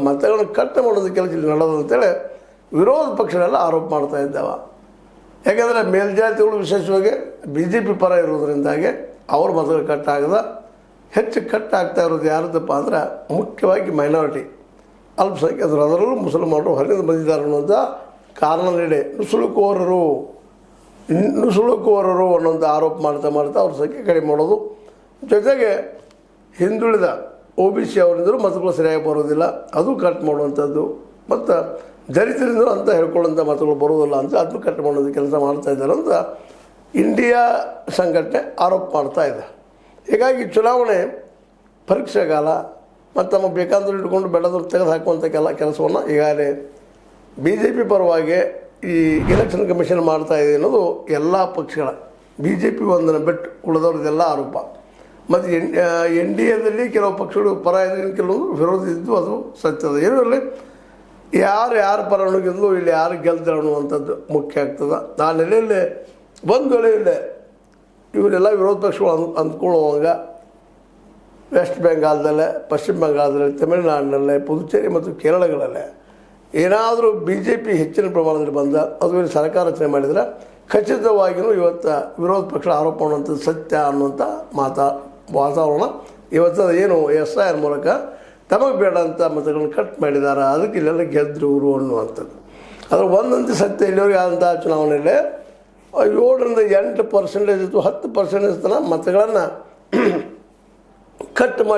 ಮತಗಳನ್ನು ಕಟ್ ಮಾಡೋದು ಕೆಲಸ ಇಲ್ಲಿ ನಡೆದು ಅಂತೇಳಿ ವಿರೋಧ ಪಕ್ಷಗಳೆಲ್ಲ ಆರೋಪ ಮಾಡ್ತಾ ಇದ್ದಾವೆ. ಯಾಕೆಂದರೆ ಮೇಲ್ಜಾತಿಗಳು ವಿಶೇಷವಾಗಿ BJP ಪರ ಇರೋದ್ರಿಂದಾಗಿ ಅವ್ರ ಮತಗಳು ಕಟ್ಟಾಗದ ಹೆಚ್ಚು ಕಟ್ಟಾಗ್ತಾ ಇರೋದು ಯಾರದಪ್ಪ ಅಂದ್ರೆ ಮುಖ್ಯವಾಗಿ ಮೈನಾರಿಟಿ ಅಲ್ಪಸಂಖ್ಯಾತರು, ಅದರಲ್ಲೂ ಮುಸಲ್ಮಾನರು ಹೊರಗಿಂದ ಬಂದಿದ್ದಾರೆ ಅನ್ನೋಂಥ ಕಾರಣ ನೀಡಿ ನುಸುಳುಕೋರರು ಅನ್ನೋಂಥ ಆರೋಪ ಮಾಡ್ತಾ ಅವ್ರ ಸಂಖ್ಯೆ ಕಡಿಮೆ ಮಾಡೋದು. ಜೊತೆಗೆ ಹಿಂದುಳಿದ OBC ಅವರಿಂದಲೂ ಮತಗಳು ಸರಿಯಾಗಿ ಬರೋದಿಲ್ಲ, ಅದು ಕಟ್ ಮಾಡುವಂಥದ್ದು. ಮತ್ತು ದಲಿತರಿಂದಲೂ ಅಂತ ಹೇಳ್ಕೊಳ್ಳೋಂಥ ಮತಗಳು ಬರೋದಿಲ್ಲ ಅಂತ ಅದನ್ನು ಕಟ್ ಮಾಡೋದು ಕೆಲಸ ಮಾಡ್ತಾ ಇದ್ದಾರೆ ಅಂತ ಇಂಡಿಯಾ ಸಂಘಟನೆ ಆರೋಪ ಮಾಡ್ತಾ ಇದೆ. ಹೀಗಾಗಿ ಚುನಾವಣೆ ಪರೀಕ್ಷೆಗಾಲ ಮತ್ತು ನಮಗೆ ಬೇಕಾದರೂ ಇಟ್ಕೊಂಡು ಬೆಳೆದ್ರು ತೆಗೆದು ಹಾಕುವಂಥ ಕೆಲಸವನ್ನು ಈಗಾಗಲೇ BJP ಪರವಾಗಿ ಈ ಎಲೆಕ್ಷನ್ ಕಮಿಷನ್ ಮಾಡ್ತಾ ಇದೆ ಅನ್ನೋದು ಎಲ್ಲ ಪಕ್ಷಗಳ BJP ಒಂದನ್ನು ಬಿಟ್ಟು ಉಳಿದವ್ರದ್ದೆಲ್ಲ ಆರೋಪ. ಮತ್ತು NDAದಲ್ಲಿ ಕೆಲವು ಪಕ್ಷಗಳು ಪರ ಇದೆ, ಕೆಲವೊಂದು ವಿರೋಧ ಇದ್ದು ಅದು ಸತ್ಯದ. ಏನರಲ್ಲಿ ಯಾರು ಪರ ಗೆದ್ದು ಇಲ್ಲಿ ಯಾರು ಗೆಲ್ತಾರೆ ಅನ್ನುವಂಥದ್ದು ಮುಖ್ಯ ಆಗ್ತದೆ. ಆ ನೆಲೆಯಲ್ಲಿ ಒಂದು ವೇಳೆಯಲ್ಲೇ ಇವರೆಲ್ಲ ವಿರೋಧ ಪಕ್ಷಗಳು ಅಂದ್ಕೊಳ್ಳುವಾಗ ವೆಸ್ಟ್ ಬೆಂಗಾಲದಲ್ಲೇ, ಪಶ್ಚಿಮ ಬಂಗಾಳದಲ್ಲೇ, ತಮಿಳುನಾಡಿನಲ್ಲೇ, ಪುದುಚೇರಿ ಮತ್ತು ಕೇರಳಗಳಲ್ಲೇ ಏನಾದರೂ BJP ಹೆಚ್ಚಿನ ಪ್ರಮಾಣದಲ್ಲಿ ಬಂದ ಅದು ಸರ್ಕಾರ ರಚನೆ ಮಾಡಿದರೆ ಖಚಿತವಾಗಿಯೂ ಇವತ್ತು ವಿರೋಧ ಪಕ್ಷ ಆರೋಪ ಮಾಡುವಂಥದ್ದು ಸತ್ಯ ಅನ್ನುವಂಥ ವಾತಾವರಣ ಇವತ್ತು ಏನು SIR ಮೂಲಕ ತಮಗೆ ಬೇಡಂಥ ಮತಗಳನ್ನು ಕಟ್ ಮಾಡಿದ್ದಾರೆ, ಅದಕ್ಕೆ ಇಲ್ಲೆಲ್ಲ ಗೆದ್ದರು ಇವರು ಅನ್ನುವಂಥದ್ದು. ಅದರ ಒಂದಂತೆ ಸತ್ಯ ಇಲ್ಲಿವರೆಗೆ ಆದಂಥ ಚುನಾವಣೆಯಲ್ಲಿ 7ರಿಂದ 8% ಅಥವಾ 10% ತನಕ ಮತಗಳನ್ನು ಕಟ್ ಮಾಡಿ